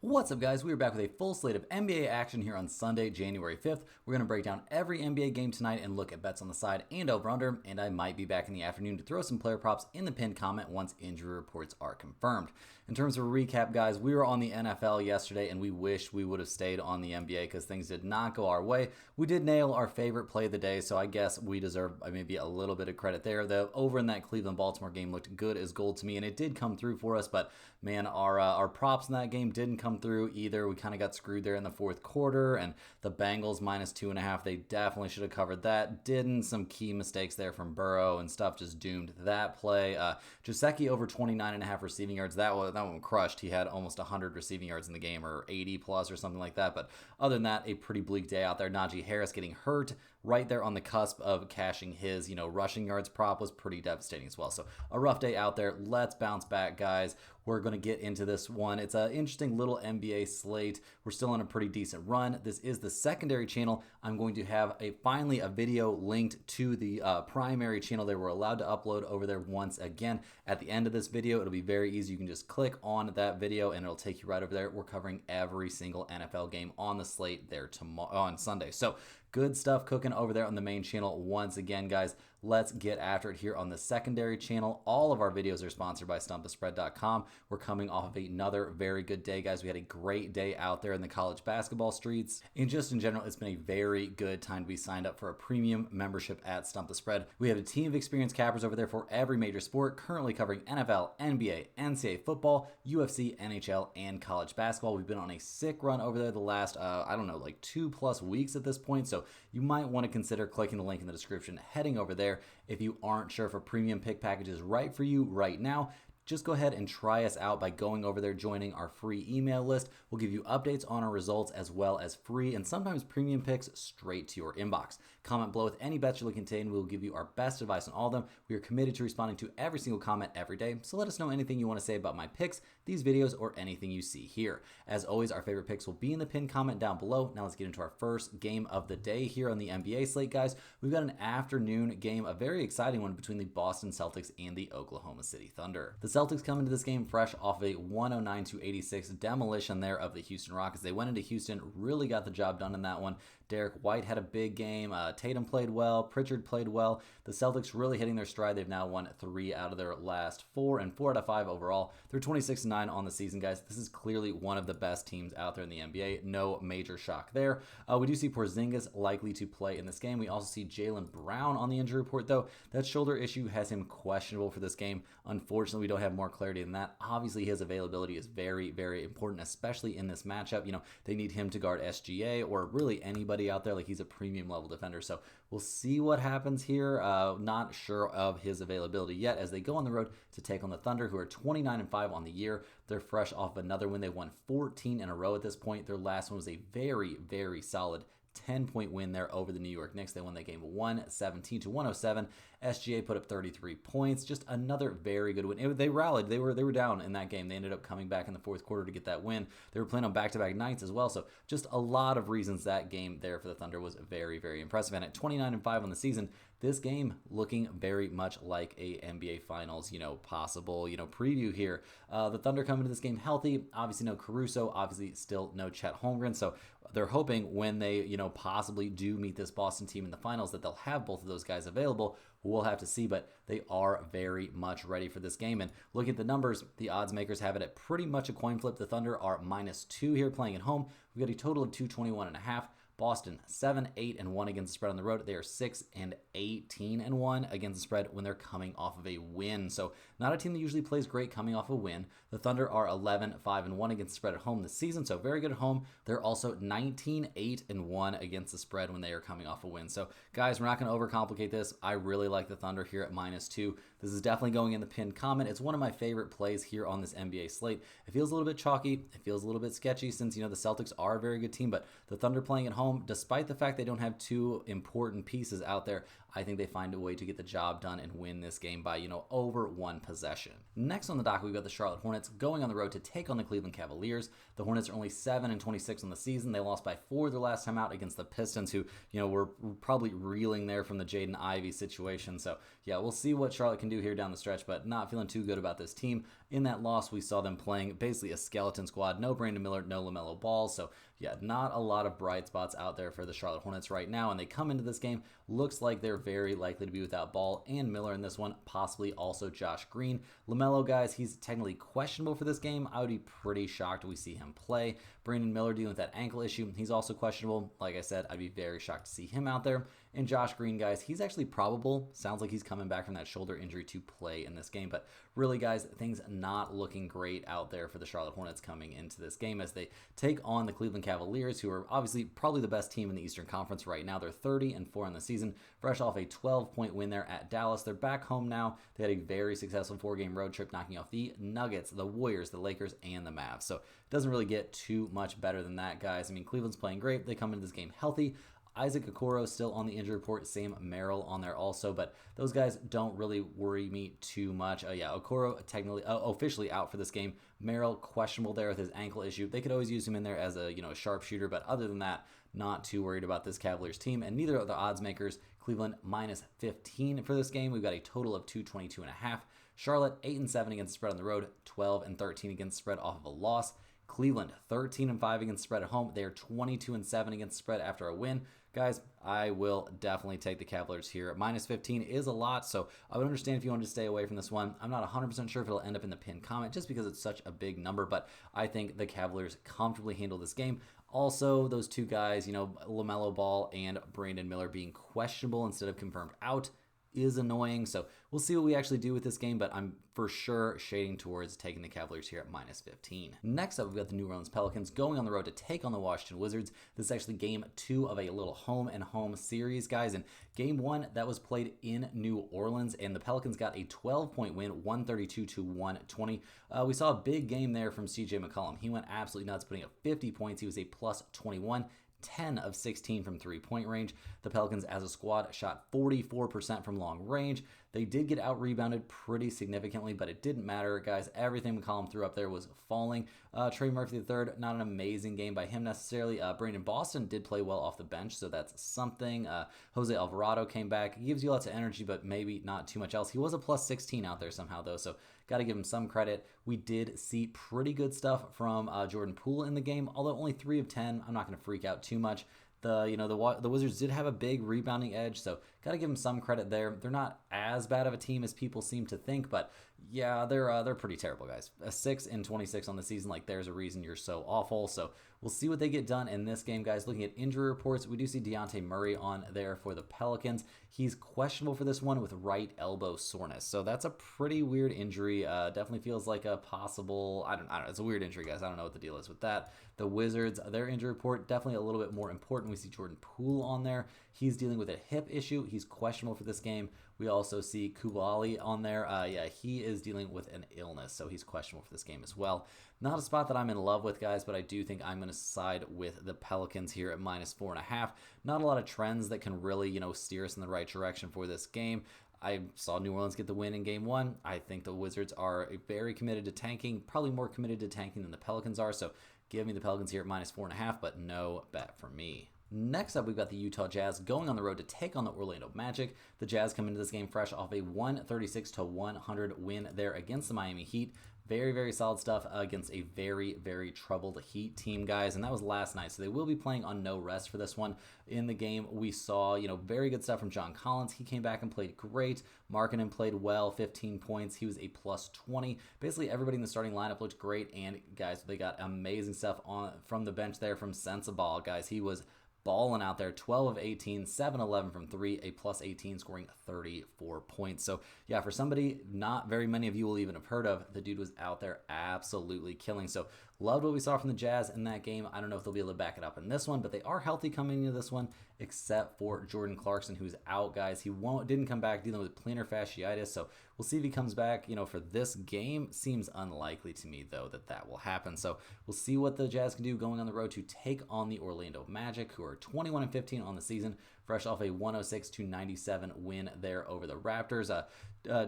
What's up, guys? We are back with a full slate of NBA action here on Sunday, January 5th. We're going to break down every NBA game tonight and look at bets on the side and over-under, and I might be back in the afternoon to throw some player props in the pinned comment once injury reports are confirmed. In terms of a recap, guys, we were on the NFL yesterday, and we wish we would have stayed on the NBA because things did not go our way. We did nail our favorite play of the day, so I guess we deserve maybe a little bit of credit there. The over in that Cleveland-Baltimore game looked good as gold to me, and it did come through for us, but man, our props in that game didn't come through either. We kind of got screwed there in the fourth quarter, and the Bengals minus 2.5, they definitely should have covered that. Didn't. Some key mistakes there from Burrow and stuff just doomed that play. Jaceki over 29.5 receiving yards. That one crushed. He had almost 100 receiving yards in the game, or 80 plus or something like that. But other than that, a pretty bleak day out there. Najee Harris getting hurt right there on the cusp of cashing his, rushing yards prop was pretty devastating as well. So a rough day out there. Let's bounce back, guys. We're going to get into this one. It's an interesting little NBA slate. We're still on a pretty decent run. This is the secondary channel. I'm going to have finally a video linked to the primary channel. They were allowed to upload over there once again. At the end of this video, it'll be very easy. You can just click on that video and it'll take you right over there. We're covering every single NFL game on the slate there tomorrow on Sunday. So good stuff cooking over there on the main channel. Once again, guys, let's get after it here on the secondary channel. All of our videos are sponsored by StumpTheSpread.com. We're coming off of another very good day, guys. We had a great day out there in the college basketball streets. And just in general, it's been a very good time to be signed up for a premium membership at Stump the Spread. We have a team of experienced cappers over there for every major sport, currently covering NFL, NBA, NCAA football, UFC, NHL, and college basketball. We've been on a sick run over there the last, like 2+ weeks at this point. So you might want to consider clicking the link in the description, heading over there. If you aren't sure if a premium pick package is right for you right now, just go ahead and try us out by going over there, joining our free email list. We'll give you updates on our results as well as free and sometimes premium picks straight to your inbox. Comment below with any bets you're looking to contain. We'll give you our best advice on all of them. We are committed to responding to every single comment every day. So let us know anything you want to say about my picks, these videos, or anything you see here. As always, our favorite picks will be in the pinned comment down below. Now let's get into our first game of the day here on the NBA slate, guys. We've got an afternoon game, a very exciting one between the Boston Celtics and the Oklahoma City Thunder. The Celtics come into this game fresh off a 109-86 demolition there of the Houston Rockets. They went into Houston, really got the job done in that one. Derek White had a big game. Tatum played well. Pritchard played well. The Celtics really hitting their stride. They've now won 3 out of their last 4 and 4 out of 5 overall. They're 26-9 on the season, guys. This is clearly one of the best teams out there in the NBA. No major shock there. We do see Porzingis likely to play in this game. We also see Jaylen Brown on the injury report, though. That shoulder issue has him questionable for this game. Unfortunately, we don't have more clarity than that. Obviously, his availability is very, very important, especially in this matchup. They need him to guard SGA or really anybody out there. Like, he's a premium level defender. So we'll see what happens here. Not sure of his availability yet as they go on the road to take on the Thunder, who are 29-5 on the year. They're fresh off another win. They won 14 in a row at this point. Their last one was a very, very solid 10-point win there over the New York Knicks. They won that game 117-107. SGA put up 33 points. Just another very good win. They rallied. They were down in that game. They ended up coming back in the fourth quarter to get that win. They were playing on back-to-back nights as well. So just a lot of reasons that game there for the Thunder was very, very impressive. And at 29-5 on the season, this game looking very much like a NBA Finals, possible, preview here. The Thunder come into this game healthy. Obviously no Caruso. Obviously still no Chet Holmgren. So they're hoping when they, possibly do meet this Boston team in the finals that they'll have both of those guys available. We'll have to see, but they are very much ready for this game. And looking at the numbers, the odds makers have it at pretty much a coin flip. The Thunder are -2 here playing at home. We've got a total of 221.5. Boston 7-8-1 against the spread on the road. They are 6-18-1 against the spread when they're coming off of a win. So not a team that usually plays great coming off a win. The Thunder are 11-5-1 against the spread at home this season, so very good at home. They're also 19-8-1 against the spread when they are coming off a win. So guys, we're not going to overcomplicate this. I really like the Thunder here at -2. This is definitely going in the pinned comment. It's one of my favorite plays here on this NBA slate. It feels a little bit chalky. It feels a little bit sketchy since, the Celtics are a very good team, but the Thunder playing at home, despite the fact they don't have 2 important pieces out there, I think they find a way to get the job done and win this game by, over 1 possession. Next on the docket, we've got the Charlotte Hornets going on the road to take on the Cleveland Cavaliers. The Hornets are only 7-26 on the season. They lost by 4 their last time out against the Pistons, who, were probably reeling there from the Jaden Ivey situation. So, yeah, we'll see what Charlotte can do here down the stretch, but not feeling too good about this team. In that loss, we saw them playing basically a skeleton squad. No Brandon Miller, no LaMelo Ball. So yeah, not a lot of bright spots out there for the Charlotte Hornets right now. And they come into this game, looks like they're very likely to be without Ball and Miller in this one, possibly also Josh Green. LaMelo, guys, he's technically questionable for this game. I would be pretty shocked if we see him play. Brandon Miller dealing with that ankle issue, he's also questionable. Like I said, I'd be very shocked to see him out there. And Josh Green, guys, he's actually probable. Sounds like he's coming back from that shoulder injury to play in this game. But really, guys, things not looking great out there for the Charlotte Hornets coming into this game as they take on the Cleveland Cavaliers, who are obviously probably the best team in the Eastern Conference right now. They're 30-4 in the season, fresh off a 12-point win there at Dallas. They're back home now. They had a very successful 4-game road trip, knocking off the Nuggets, the Warriors, the Lakers, and the Mavs. So it doesn't really get too much better than that, guys. I mean, Cleveland's playing great. They come into this game healthy. Isaac Okoro still on the injury report. Sam Merrill on there also, but those guys don't really worry me too much. Okoro technically officially out for this game. Merrill questionable there with his ankle issue. They could always use him in there as a sharpshooter, but other than that, not too worried about this Cavaliers team. And neither of the odds makers. Cleveland minus 15 for this game. We've got a total of 222.5. Charlotte 8-7 against the spread on the road, 12-13 against the spread off of a loss. Cleveland 13-5 against the spread at home. They are 22-7 against the spread after a win. Guys, I will definitely take the Cavaliers here. Minus 15 is a lot, so I would understand if you wanted to stay away from this one. I'm not 100% sure if it'll end up in the pinned comment just because it's such a big number, but I think the Cavaliers comfortably handle this game. Also, those two guys, LaMelo Ball and Brandon Miller being questionable instead of confirmed out is annoying. So we'll see what we actually do with this game, but I'm for sure shading towards taking the Cavaliers here at minus 15. Next up, we've got the New Orleans Pelicans going on the road to take on the Washington Wizards. This is actually game 2 of a little home and home series, guys. And game 1, that was played in New Orleans, and the Pelicans got a 12-point win, 132-120. We saw a big game there from CJ McCollum. He went absolutely nuts, putting up 50 points. He was a plus 21. 10 of 16 from three-point range. The Pelicans as a squad shot 44% from long range. They did get out-rebounded pretty significantly, but it didn't matter, guys. Everything McCollum threw up there was falling. Trey Murphy III, not an amazing game by him necessarily. Brandon Boston did play well off the bench, so that's something. Jose Alvarado came back. He gives you lots of energy, but maybe not too much else. He was a plus 16 out there somehow, though, so got to give him some credit. We did see pretty good stuff from Jordan Poole in the game, although only 3 of 10. I'm not going to freak out too much. The Wizards did have a big rebounding edge, so got to give them some credit there. They're not as bad of a team as people seem to think, but yeah, they're pretty terrible, guys. A 6-26 on the season, like there's a reason you're so awful. So we'll see what they get done in this game, guys. Looking at injury reports, we do see Dejounte Murray on there for the Pelicans. He's questionable for this one with right elbow soreness, so that's a pretty weird injury. Definitely feels like a possible. I don't know. It's a weird injury, guys. I don't know what the deal is with that. The Wizards, their injury report definitely a little bit more important. We see Jordan Poole on there. He's dealing with a hip issue. He's questionable for this game. We also see Kubali on there. He is dealing with an illness, so he's questionable for this game as well. Not a spot that I'm in love with, guys, but I do think I'm going to side with the Pelicans here at minus 4.5. Not a lot of trends that can really, steer us in the right direction for this game. I saw New Orleans get the win in game 1. I think the Wizards are very committed to tanking, probably more committed to tanking than the Pelicans are, so give me the Pelicans here at minus 4.5, but no bet for me. Next up, we've got the Utah Jazz going on the road to take on the Orlando Magic. The Jazz come into this game fresh off a 136-100 win there against the Miami Heat. Very, very solid stuff against a very, very troubled Heat team, guys. And that was last night, so they will be playing on no rest for this one. In the game, we saw, very good stuff from John Collins. He came back and played great. Markkanen played well, 15 points. He was a plus 20. Basically, everybody in the starting lineup looked great. And, guys, they got amazing stuff from the bench there from Sensabaugh, guys. He was balling out there, 12 of 18, 7-11 from 3, a plus 18, scoring 34 points. So, yeah, for somebody not very many of you will even have heard of, the dude was out there absolutely killing. So, loved what we saw from the Jazz in that game. I don't know if they'll be able to back it up in this one, but they are healthy coming into this one, except for Jordan Clarkson, who's out, guys. He didn't come back dealing with plantar fasciitis, so we'll see if he comes back, for this game. Seems unlikely to me, though, that will happen. So we'll see what the Jazz can do going on the road to take on the Orlando Magic, who are 21-15 on the season, fresh off a 106-97 win there over the Raptors.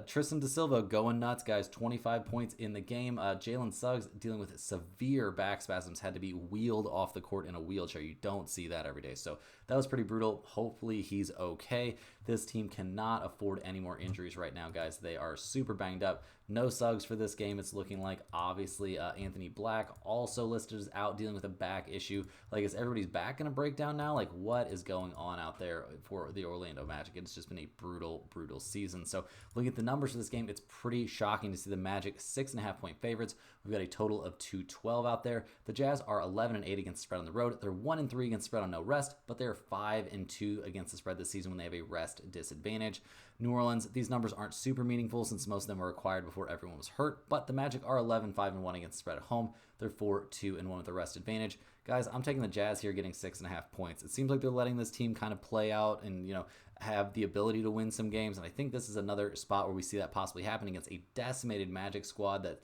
Tristan Da Silva going nuts, guys. 25 points in the game. Jalen Suggs dealing with severe back spasms, had to be wheeled off the court in a wheelchair. You don't see that every day. So that was pretty brutal. Hopefully he's okay. This team cannot afford any more injuries right now, guys. They are super banged up. No Suggs for this game. It's looking like, obviously, Anthony Black also listed as out dealing with a back issue. Like, is everybody's back going to break down now? Like, what is going on out there for the Orlando Magic? It's just been a brutal, brutal season. So looking at the numbers for this game, it's pretty shocking to see the Magic 6.5-point favorites. We've got a total of 212 out there. The Jazz are 11-8 against the spread on the road. They're 1-3 against the spread on no rest, but they're 5-2 against the spread this season when they have a rest disadvantage. New Orleans, these numbers aren't super meaningful since most of them were acquired before everyone was hurt, but the Magic are 11-5-1 against the spread at home. They're 4-2-1 with the rest advantage. Guys, I'm taking the Jazz here, getting 6.5 points. It seems like they're letting this team kind of play out and, have the ability to win some games, and I think this is another spot where we see that possibly happen against a decimated Magic squad that,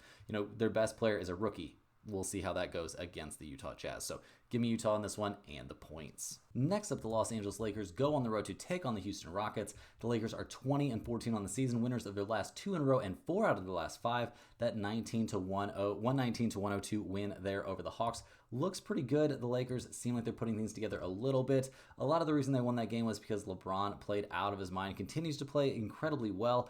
their best player is a rookie. We'll see how that goes against the Utah Jazz. So give me Utah on this one and the points. Next up, the Los Angeles Lakers go on the road to take on the Houston Rockets. The Lakers are 20-14 on the season, winners of their last 2 in a row and 4 out of the last 5. That 119-102 win there over the Hawks looks pretty good. The Lakers seem like they're putting things together a little bit. A lot of the reason they won that game was because LeBron played out of his mind, continues to play incredibly well.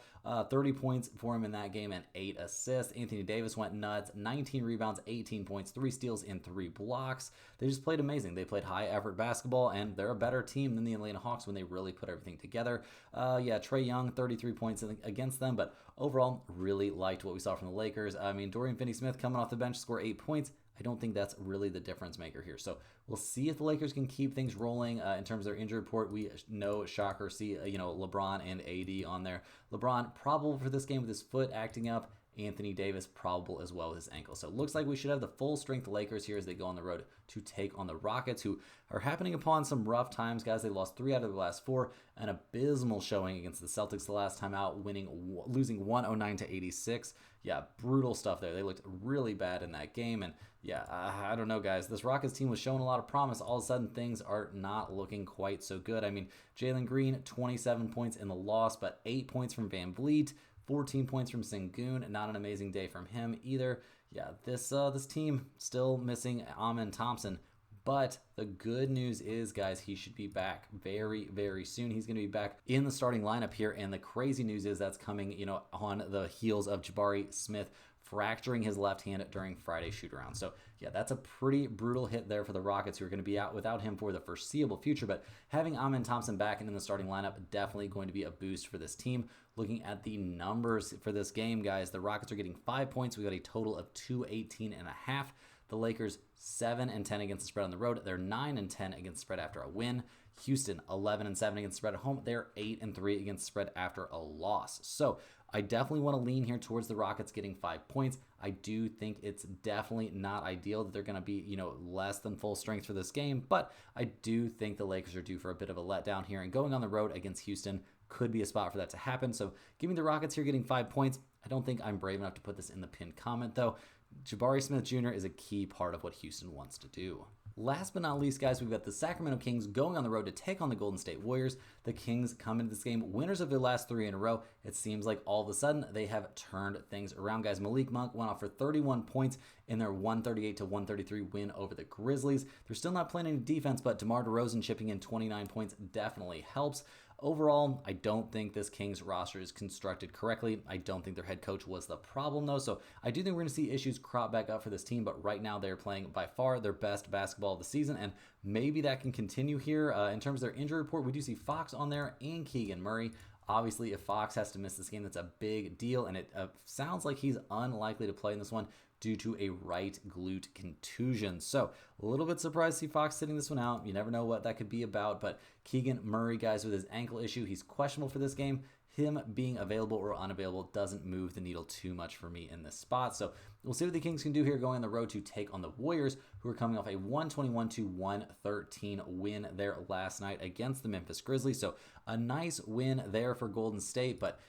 30 points for him in that game and 8 assists. Anthony Davis went nuts, 19 rebounds, 18 points, 3 steals, and 3 blocks. They just played amazing. They played high-effort basketball, and they're a better team than the Atlanta Hawks when they really put everything together. Trae Young, 33 points against them, but overall, really liked what we saw from the Lakers. I mean, Dorian Finney-Smith coming off the bench, score 8 points. I don't think that's really the difference maker here. So we'll see if the Lakers can keep things rolling in terms of their injury report. We know, shocker, see LeBron and AD on there. LeBron probable for this game with his foot acting up. Anthony Davis probable as well with his ankle. So it looks like we should have the full strength Lakers here as they go on the road to take on the Rockets, who are happening upon some rough times, guys. They lost 3 out of the last 4. An abysmal showing against the Celtics the last time out, losing 109-86. Yeah, brutal stuff there. They looked really bad in that game. And yeah, I don't know, guys. This Rockets team was showing a lot of promise. All of a sudden, things are not looking quite so good. I mean, Jalen Green, 27 points in the loss, but 8 points from Van Vliet. 14 points from Sengun, not an amazing day from him either. Yeah, this team still missing Amen Thompson, but the good news is, guys, he should be back very, very soon. He's going to be back in the starting lineup here, and the crazy news is that's coming, on the heels of Jabari Smith fracturing his left hand during Friday's shoot-around. So, yeah, that's a pretty brutal hit there for the Rockets, who are going to be out without him for the foreseeable future. But having Amen Thompson back and in the starting lineup, definitely going to be a boost for this team. Looking at the numbers for this game, guys, the Rockets are getting 5 points. We got a total of 218.5. The Lakers 7-10 against the spread on the road. They're 9-10 against the spread after a win. Houston 11-7 against the spread at home. They're 8-3 against the spread after a loss. So I definitely want to lean here towards the Rockets getting 5 points. I do think it's definitely not ideal that they're going to be, less than full strength for this game, but I do think the Lakers are due for a bit of a letdown here, and going on the road against Houston could be a spot for that to happen. So give me the Rockets here getting 5 points. I don't think I'm brave enough to put this in the pinned comment, though. Jabari Smith Jr. is a key part of what Houston wants to do. Last but not least, guys, we've got the Sacramento Kings going on the road to take on the Golden State Warriors. The Kings come into this game winners of their last 3 in a row. It seems like all of a sudden they have turned things around, guys. Malik Monk went off for 31 points in their 138-133 win over the Grizzlies. They're still not playing any defense, but DeMar DeRozan chipping in 29 points definitely helps. Overall, I don't think this Kings roster is constructed correctly. I don't think their head coach was the problem, though. So I do think we're going to see issues crop back up for this team. But right now, they're playing by far their best basketball of the season. And maybe that can continue here. In terms of their injury report, we do see Fox on there and Keegan Murray. Obviously, if Fox has to miss this game, that's a big deal. And it sounds like he's unlikely to play in this one due to a right glute contusion. So a little bit surprised to see Fox sitting this one out. You never know what that could be about, but Keegan Murray, guys, with his ankle issue, he's questionable for this game. Him being available or unavailable doesn't move the needle too much for me in this spot. So we'll see what the Kings can do here going on the road to take on the Warriors, who are coming off a 121-113 win there last night against the Memphis Grizzlies. So a nice win there for Golden State, but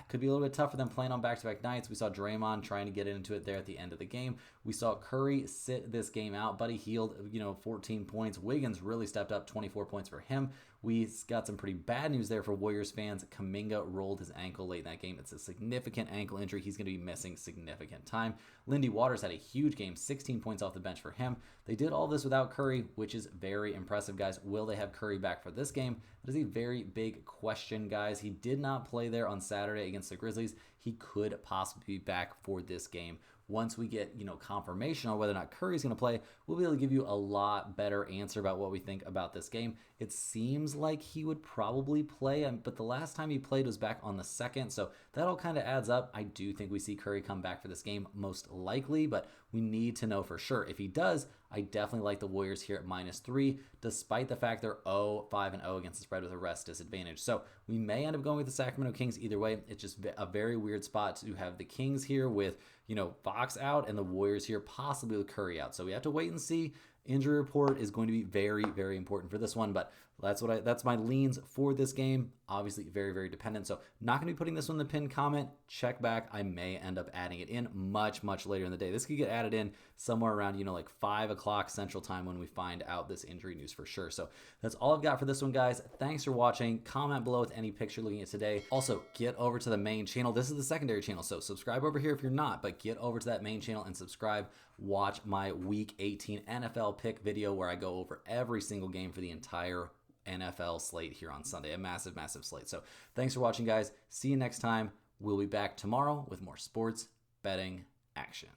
could be a little bit tough for them playing on back-to-back nights. We saw Draymond trying to get into it there at the end of the game. We saw Curry sit this game out. Buddy Hield, 14 points. Wiggins really stepped up, 24 points for him. We got some pretty bad news there for Warriors fans. Kuminga rolled his ankle late in that game. It's a significant ankle injury. He's going to be missing significant time. Lindy Waters had a huge game, 16 points off the bench for him. They did all this without Curry, which is very impressive, guys. Will they have Curry back for this game? That is a very big question, guys. He did not play there on Saturday against the Grizzlies. He could possibly be back for this game. Once we get, confirmation on whether or not Curry's going to play, we'll be able to give you a lot better answer about what we think about this game. It seems like he would probably play, but the last time he played was back on the 2nd, so that all kind of adds up. I do think we see Curry come back for this game, most likely, but we need to know for sure. If he does, I definitely like the Warriors here at -3, despite the fact they're 5-0 against the spread with a rest disadvantage. So we may end up going with the Sacramento Kings either way. It's just a very weird spot to have the Kings here with, Fox out and the Warriors here possibly with Curry out. So we have to wait and see. Injury report is going to be very, very important for this one, but that's my leans for this game. Obviously, very, very dependent. So not going to be putting this one in the pinned comment. Check back. I may end up adding it in much, much later in the day. This could get added in somewhere around, like 5 o'clock Central Time when we find out this injury news for sure. So that's all I've got for this one, guys. Thanks for watching. Comment below with any picture looking at today. Also, get over to the main channel. This is the secondary channel, so subscribe over here if you're not, but get over to that main channel and subscribe. Watch my Week 18 NFL pick video where I go over every single game for the entire NFL slate here on Sunday. A massive, massive slate. So thanks for watching, guys. See you next time. We'll be back tomorrow with more sports betting action.